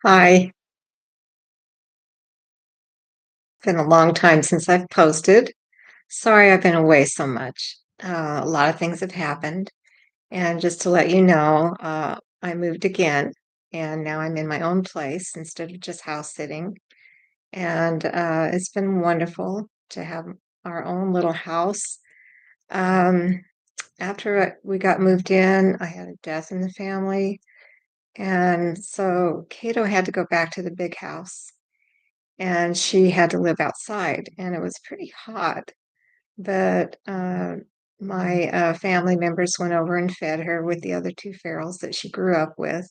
Hi, been a long time since I've posted. Sorry I've been away so much. A lot of things have happened. And just to let you know, I moved again and now I'm in my own place instead of just house sitting. And it's been wonderful to have our own little house. Um, after we got moved in, I had a death in the family. And so Kato had to go back to the big house. And she had to live outside, and it was pretty hot. But my family members went over and fed her with the other two ferals that she grew up with.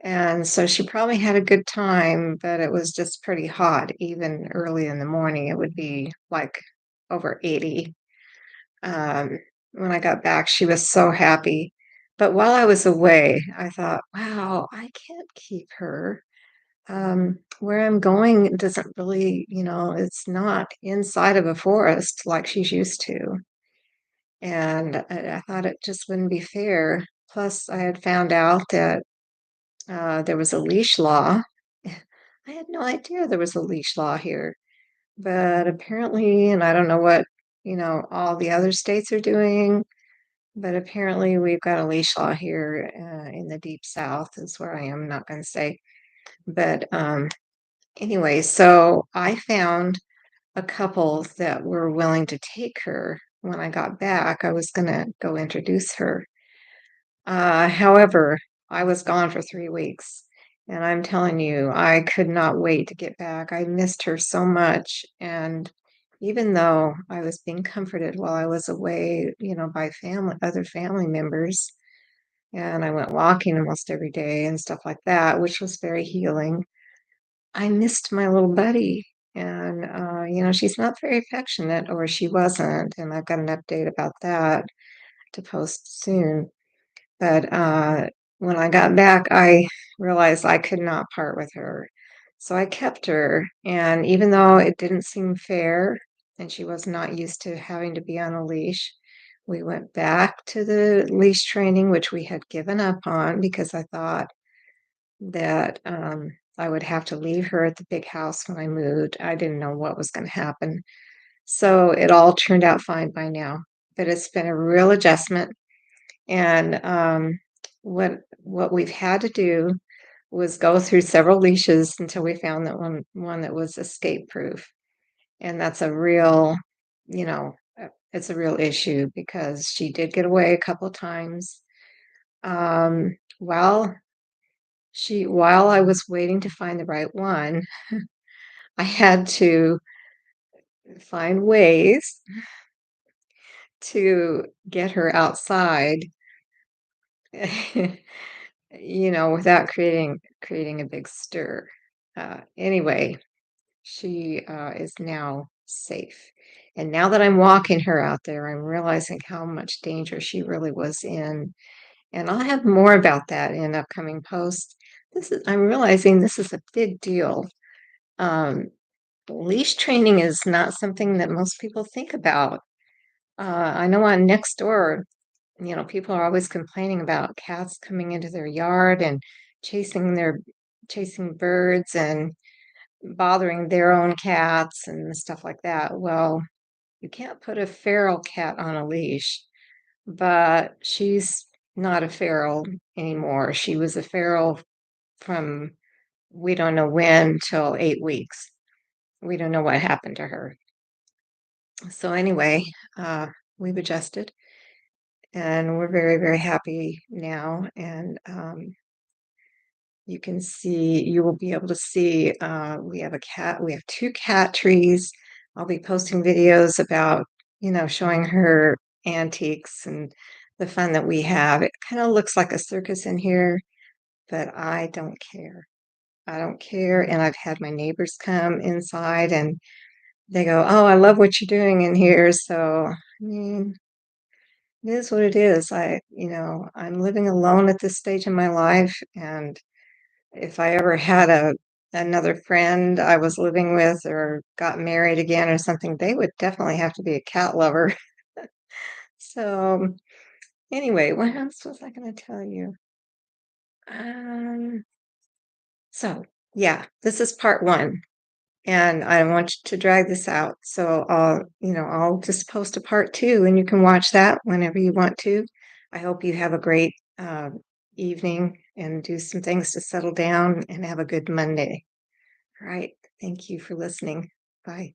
And so she probably had a good time, but it was just pretty hot. Even early in the morning, it would be like over 80. Um, when I got back, she was so happy. But while I was away, I thought, wow, I can't keep her. Where I'm going doesn't really, it's not inside of a forest like she's used to. And I thought it just wouldn't be fair. Plus, I had found out that there was a leash law. I had no idea there was a leash law here, but apparently, and I don't know what, all the other states are doing, but apparently we've got a leash law here in the deep south, is where I am. I'm not going to say. But anyway, so I found a couple that were willing to take her. When I got back, I was going to go introduce her. However, I was gone for 3 weeks, and I'm telling you, I could not wait to get back. I missed her so much. And even though I was being comforted while I was away, by other family members, and I went walking almost every day and stuff like that, which was very healing. I missed my little buddy. And, she's not very affectionate, or she wasn't. And I've got an update about that to post soon. But when I got back, I realized I could not part with her. So I kept her. And even though it didn't seem fair and she was not used to having to be on a leash, we went back to the leash training, which we had given up on because I thought that I would have to leave her at the big house when I moved. I didn't know what was going to happen. So it all turned out fine by now. But it's been a real adjustment. And what we've had to do was go through several leashes until we found that one that was escape proof. And that's a real, it's a real issue because she did get away a couple of times. Um, while while I was waiting to find the right one, I had to find ways to get her outside, without creating a big stir. Anyway, she is now safe. And now that I'm walking her out there, I'm realizing how much danger she really was in. And I'll have more about that in upcoming posts. I'm realizing this is a big deal. Um, Leash training is not something that most people think about. I know on next door, people are always complaining about cats coming into their yard and chasing their chasing birds and bothering their own cats and stuff like that. Well, you can't put a feral cat on a leash, but she's not a feral anymore. She was a feral from we don't know when till 8 weeks. We don't know what happened to her. So anyway, we've adjusted and we're very, very happy now. And you will be able to see, we have two cat trees. I'll be posting videos about, showing her antiques and the fun that we have. It kind of looks like a circus in here, but I don't care. I don't care. And I've had my neighbors come inside and they go, "Oh, I love what you're doing in here." So, I mean, it is what it is. I'm living alone at this stage in my life, and if I ever had another friend I was living with or got married again or something, they would definitely have to be a cat lover. So anyway, what else was I going to tell you? Um, So, yeah, this is part 1, and I don't want you to drag this out. So, I'll just post a part 2, and you can watch that whenever you want to. I hope you have a great, evening and do some things to settle down and have a good Monday. All right. Thank you for listening. Bye.